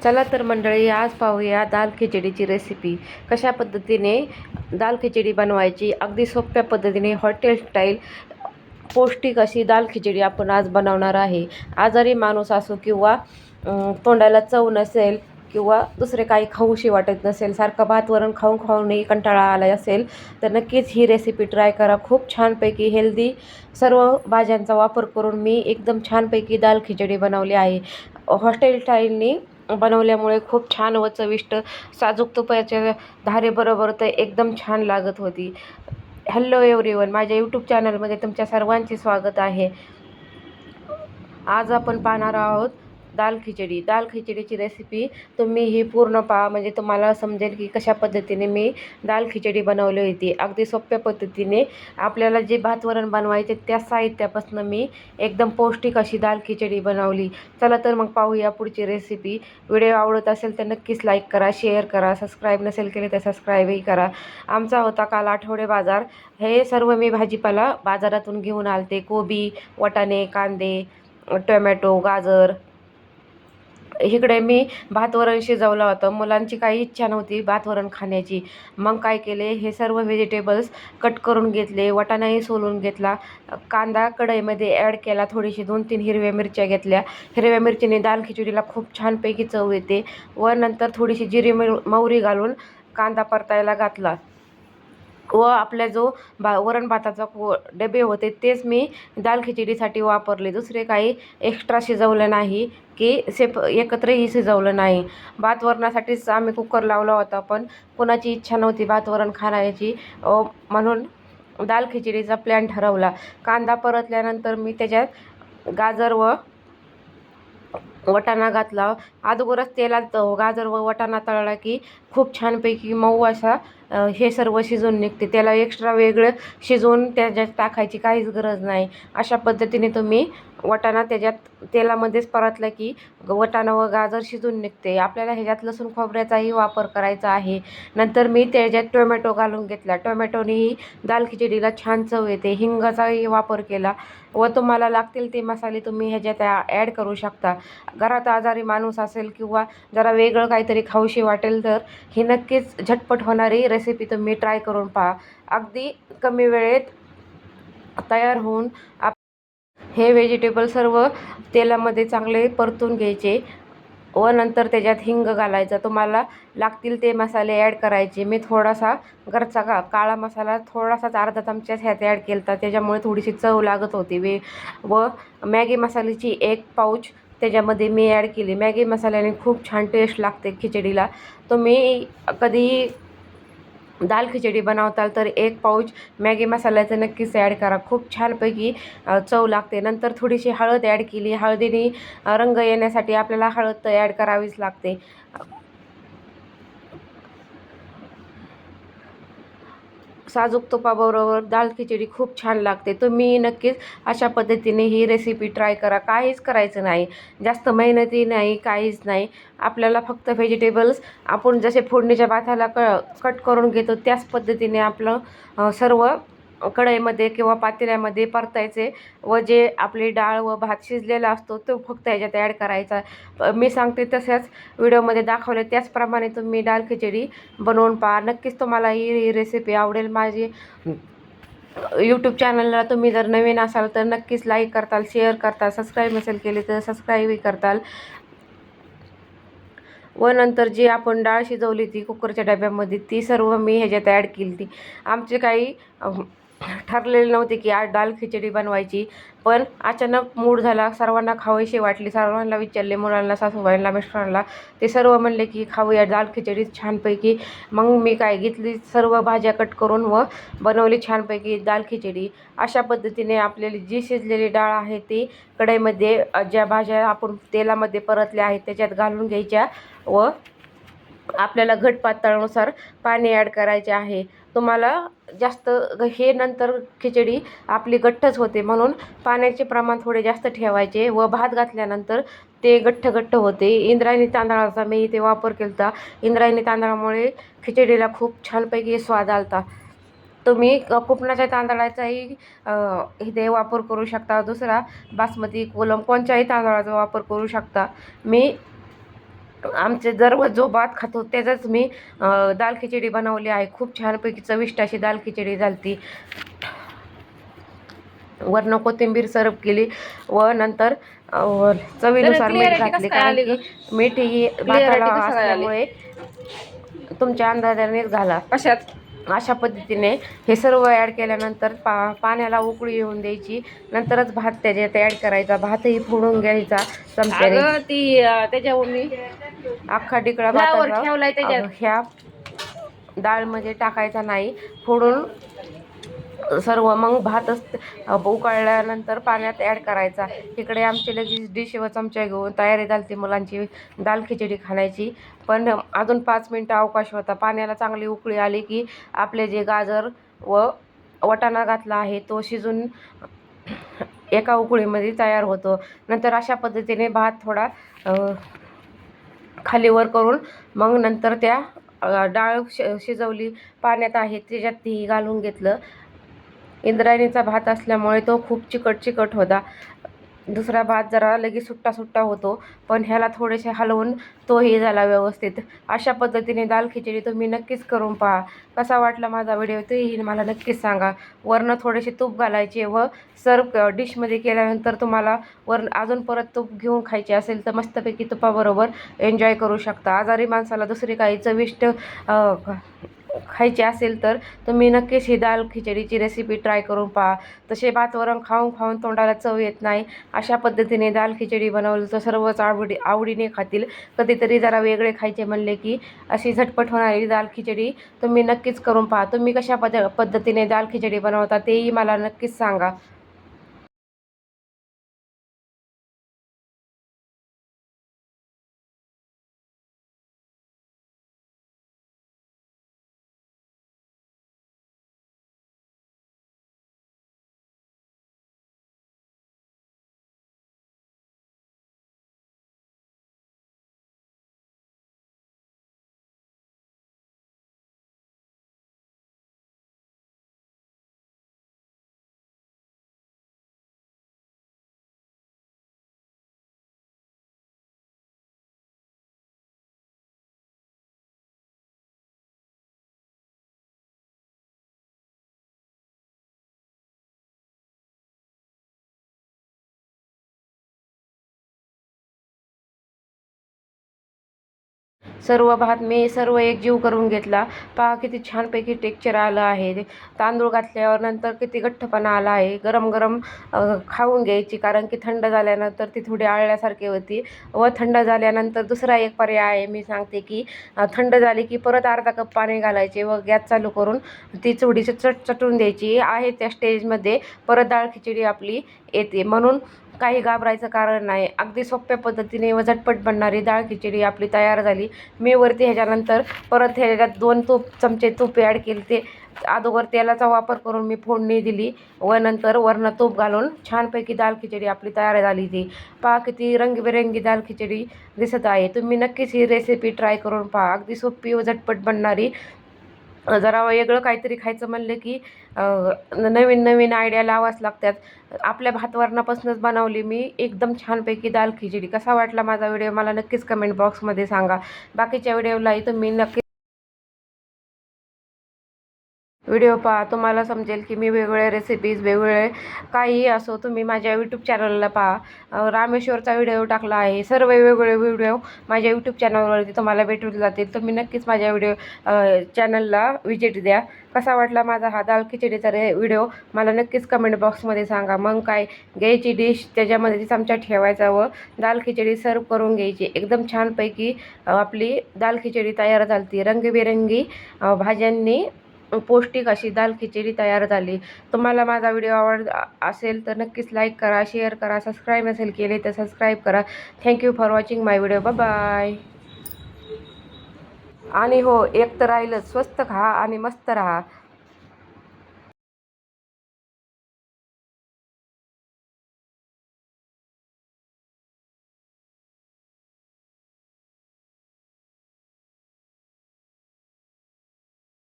चला तर मंडळी, आज पाहूया दाल खिचडीची रेसिपी. कशा पद्धतीने दाल खिचडी बनवायची, अगदी सोप्या पद्धतीने हॉटेल स्टाईल पौष्टिक अशी दाल खिचडी आपण आज बनवणार आहे. आजारी माणूस असो किंवा तोंडाला चव नसेल किंवा दुसरे काही खाऊशी वाटत नसेल, सारखं भात वरण खाऊन खाऊनही कंटाळा आला असेल, तर नक्कीच ही रेसिपी ट्राय करा. खूप छानपैकी हेल्दी सर्व भाज्यांचा वापर करून मी एकदम छानपैकी दाल खिचडी बनवली आहे. हॉटेल स्टाईलनी बनवल्यामुळे खूप छान व चविष्ट साजूक तुपाच्या धारेबरोबर तर एकदम छान लागत होती. हॅलो एव्हरीवन, माझ्या यूट्यूब चॅनलमध्ये तुमच्या सर्वांचे स्वागत आहे. आज आपण पाहणार आहोत दाल खिचडी. दाल खिचडीची रेसिपी तुम्ही ही पूर्ण पहा, म्हणजे तुम्हाला समजेल की कशा पद्धतीने मी दाल खिचडी बनवली होती. अगदी सोप्या पद्धतीने आपल्याला जे भात वरण बनवायचे त्या साहित्यापासून मी एकदम पौष्टिक अशी दाल खिचडी बनवली. चला तर मग पाहूया पुढची रेसिपी. व्हिडिओ आवडत असेल तर नक्कीच लाईक करा, शेअर करा, सबस्क्राईब नसेल केले तर सबस्क्राईबही करा. आमचा होता काल आठवडे बाजार. हे सर्व मी भाजीपाला बाजारातून घेऊन आलते. कोबी, वाटाणे, कांदे, टोमॅटो, गाजर. इकडे मी भात वरण शिजवलं होतं. मुलांची काही इच्छा नव्हती भात वरण खाण्याची. मग काय केले, हे सर्व व्हेजिटेबल्स कट करून घेतले, वाटाणाही सोलून घेतला, कांदा कढईमध्ये ॲड केला, थोडीशी 2-3 हिरव्या मिरच्या घेतल्या. हिरव्या मिरचीने दाल खिचडीला खूप छानपैकी चव येते. व नंतर थोडीशी जिरी मोहरी घालून कांदा परतायला घातला. व आपला जो वरण भाताचा डबे होते तेच मी दाल खिचडीसाठी वापरले. दुसरे काही एक्स्ट्रा शिजवलं नाही की एकत्रही शिजवलं नाही. भात वरणासाठीच आम्ही कुकर लावला होता, पण कोणाची इच्छा नव्हती भात वरण खाण्याची, म्हणून दाल खिचडीचा प्लॅन ठरवला. कांदा परतल्यानंतर मी त्याच्यात गाजर व वाटाणा घातला. अगोदरच तेलात गाजर व वाटाणा तळला की खूप छानपैकी मऊ असा हे सर्व शिजून निघते. त्याला एक्स्ट्रा वेगळं शिजवून त्याच्यात टाकायची काहीच गरज नाही. अशा पद्धतीने तुम्ही वाटाणा त्याच्यात तेलामध्येच परतला की वाटाणा व गाजर शिजून निघते. आपल्याला ह्याच्यात लसूण खोबऱ्याचाही वापर करायचा आहे. नंतर मी त्याच्यात टोमॅटो घालून घेतला. टोमॅटोनेही दाल खिचडीला छान चव येते. हिंगाचाही वापर केला व तुम्हाला लागतील ते मसाले तुम्ही ह्याच्यात ॲड करू शकता. घरात आजारी माणूस असेल किंवा जरा वेगळं काहीतरी खाऊशी वाटेल तर ही नक्कीच झटपट होणारी रेसिपी तुम्ही ट्राय करून पहा. अगदी कमी वेळेत तयार होऊन हे व्हेजिटेबल सर्व तेलामध्ये चांगले परतून घ्यायचे व नंतर त्याच्यात हिंग घालायचा. तुम्हाला लागतील ते मसाले ॲड करायचे. मी थोडासा घरचा काळा मसाला थोडासाच अर्धा चमच्याच ह्यात ॲड केला होता, त्याच्यामुळे थोडीशी चव लागत होती. व मॅगी मसाल्याची 1 पाऊच त्याच्यामध्ये मी ॲड केली. मॅगी मसाल्याने खूप छान टेस्ट लागते खिचडीला. तुम्ही कधीही दाल खिचडी बनवताल तर 1 पाऊच मॅगी मसाल्याचं नक्कीच ॲड करा. खूप छानपैकी चव लागते. नंतर थोडीशी हळद ॲड केली. हळदीने रंग येण्यासाठी आपल्याला हळद तर ॲड करावीच लागते. साजूक तुपाबरोबर दाल खिचडी खूप छान लागते. तुम्ही नक्कीच अशा पद्धतीने ही रेसिपी ट्राय करा. काहीच करायचं नाही, जास्त मेहनती नाही, काहीच नाही. आपल्याला फक्त व्हेजिटेबल्स आपण जसे फोडणीच्या भाताला कट करून घेतो त्याच पद्धतीने आपलं सर्व कढईमध्ये किंवा पातेल्यामध्ये परतायचे व जे आपली डाळ व भात शिजलेला असतो तो फक्त ह्याच्यात ॲड करायचा. मी सांगते तशाच व्हिडिओमध्ये दाखवले त्याचप्रमाणे तुम्ही दाल खिचडी बनवून पहा. नक्कीच तुम्हाला ही रेसिपी आवडेल. माझी यूट्यूब चॅनलला तुम्ही जर नवीन असाल तर नक्कीच लाईक करताल, शेअर करताल, सबस्क्राईब नसेल केले तर सबस्क्राईबही करताल. व नंतर जी आपण डाळ शिजवली ती कुकरच्या डब्यामध्ये ती सर्व मी ह्याच्यात ॲड केली ती. आमचे काही ठरलेले नव्हते की आज दाल खिचडी बनवायची, पण अचानक मूड झाला, सर्वांना खावीशी वाटली. सर्वांना विचारले, मुलांना, सासूबाईंना, मिस्टरांना. ते सर्व म्हणले की खाऊया दाल खिचडी छानपैकी. मग मी काय घेतली, सर्व भाज्या कट करून व बनवली छानपैकी दाल खिचडी. अशा पद्धतीने आपल्याला जी शिजलेली डाळ आहे ती कढईमध्ये ज्या भाज्या आपण तेलामध्ये परतल्या आहेत त्याच्यात घालून घ्यायच्या व आपल्याला घट पातळानुसार पाणी ॲड करायचे आहे. तुम्हाला जास्त हे नंतर खिचडी आपली गठ्ठच होते, म्हणून पाण्याचे प्रमाण थोडे जास्त ठेवायचे व भात घातल्यानंतर ते गठ्ठ होते. इंद्रायणी तांदळाचा मी इथे वापर केला होता. इंद्रायणी तांदळामुळे खिचडीला खूप छानपैकी स्वाद आला. तुम्ही कुपनाच्या तांदळाचाही इथे वापर करू शकता. दुसरा बासमती, कोलम कोणत्याही तांदळाचा वापर करू शकता. मी आमचे दररोज जो भात खातो त्याचाच मी दाल खिचडी बनवली आहे. खूप छानपैकी चविष्ट अशी दाल खिचडी झालती. वरनं कोथिंबीर सर्व केली व नंतर चवीनुसार मीठ घातले, कारण की मीठ ही भाताला असल्यामुळे तुमच्या अंदाजानेच घाला. अशा पद्धतीने हे सर्व ॲड केल्यानंतर पाण्याला उकळी येऊन द्यायची. नंतरच भात त्याच्यात ॲड करायचा. भातही फोडून घ्यायचा चमच्याने. त्याच्यावर मी अख्खा डिकळा भात ह्या डाळमध्ये टाकायचा नाही, फोडून सर्व मग भातच उकळल्यानंतर पाण्यात ॲड करायचा. इकडे आमची लगेच डिश व चमचा घेऊन तयारी झाली मुलांची दाल खिचडी खाण्याची. पण अजून 5 मिनटं अवकाश होता. पाण्याला चांगली उकळी आली की आपले जे गाजर व वाटाणा घातला आहे तो शिजून एका उकळीमध्ये तयार होतो. नंतर अशा पद्धतीने भात थोडा खालीवर करून मग नंतर त्या डाळ शिजवली पाण्यात आहे त्याच्यात ती घालून घेतलं. इंद्रायणीचा भात असल्यामुळे तो खूप चिकट होता. दुसरा भात जरा लगेच सुट्टा होतो, पण ह्याला थोडेसे हलवून तोही झाला व्यवस्थित. अशा पद्धतीने दाल खिचडी तुम्ही नक्कीच करून पहा. कसा वाटला माझा व्हिडिओ तेही मला नक्कीच सांगा. वरनं थोडेसे तूप घालायचे व सर्व डिशमध्ये केल्यानंतर तुम्हाला अजून परत तूप घेऊन खायचे असेल तर मस्तपैकी तुपाबरोबर एन्जॉय करू शकता. आजारी माणसाला दुसरी काही चविष्ट खायची असेल तर तुम्ही नक्कीच ही दाल खिचडीची रेसिपी ट्राय करून पहा. तसे भात वरण खाऊन तोंडाला चव येत नाही. अशा पद्धतीने दाल खिचडी बनवलं तर सर्वच आवडीने खातील. कधीतरी जरा वेगळे खायचे म्हणले की अशी झटपट होणारी दाल खिचडी तुम्ही नक्कीच करून पहा. तुम्ही कशा पद्धतीने दाल खिचडी बनवता तेही मला नक्कीच सांगा. सर्व भात मी सर्व एकजीव करून घेतला. पहा किती छानपैकी टेक्स्चर आलं आहे. तांदूळ घातल्यावर नंतर किती घट्टपणा आला आहे. गरम गरम खाऊन घ्यायची, कारण की थंड झाल्यानंतर ती थोडी आळल्यासारखी होती. व थंड झाल्यानंतर दुसरा एक पर्याय आहे, मी सांगते की थंड झाली की परत अर्धा कप पाणी घालायचे व गॅस चालू करून ती थोडीशी चटून द्यायची आहे. त्या स्टेजमध्ये परत डाळ खिचडी आपली येते. म्हणून काही घाबरायचं कारण नाही. अगदी सोप्या पद्धतीने व झटपट बनणारी डाळ खिचडी आपली तयार झाली. मी वरती ह्याच्यानंतर परत ह्याच्यात 2 चमचे तूप ॲड केले. ते अगोदर तेलाचा वापर करून मी फोडणी दिली व नंतर वरनं तूप घालून छानपैकी दाल खिचडी आपली तयार झाली. ती पहा किती रंगीबेरंगी दाल खिचडी दिसत आहे. तुम्ही नक्कीच ही रेसिपी ट्राय करून पहा. अगदी सोपी व झटपट बनणारी. जरा वेगळं काहीतरी खायचं म्हणलं की नवीन आयडिया लावाच लागतात. आपल्या भातवरणापासूनच बनवली मी एकदम छानपैकी दाल खिचडी. कसा वाटला माझा व्हिडिओ मला नक्कीच कमेंट बॉक्समध्ये सांगा. बाकीच्या व्हिडिओलाही तुम्ही नक्की व्हिडिओ पहा. तुम्हाला समजेल की मी वेगवेगळ्या रेसिपीज वेगवेगळे काहीही असो तुम्ही माझ्या यूट्यूब चॅनलला पहा. रामेश्वरचा व्हिडिओ टाकला आहे. सर्व वेगवेगळे व्हिडिओ माझ्या यूट्यूब चॅनलवरती तुम्हाला भेटून जातील. तुम्ही नक्कीच माझ्या चॅनलला व्हिजिट द्या. कसा वाटला माझा हा दाल खिचडीचा व्हिडिओ मला नक्कीच कमेंट बॉक्समध्ये सांगा. मग काय घ्यायची डिश, त्याच्यामध्ये चमचा ठेवायचा व दाल खिचडी सर्व करून घ्यायची. एकदम छानपैकी आपली दाल खिचडी तयार झाली. रंगीबेरंगी भाज्यांनी पौष्टिक अशी दाल खिचडी तयार झाली. तुम्हाला माझा व्हिडिओ असेल तर नक्कीच लाईक करा, शेअर करा, सबस्क्राईब नसेल केले तर सबस्क्राईब करा. Thank you for watching my video. Bye. आणि हो, एक तर राहिलं, स्वस्त खा आणि मस्त राहा.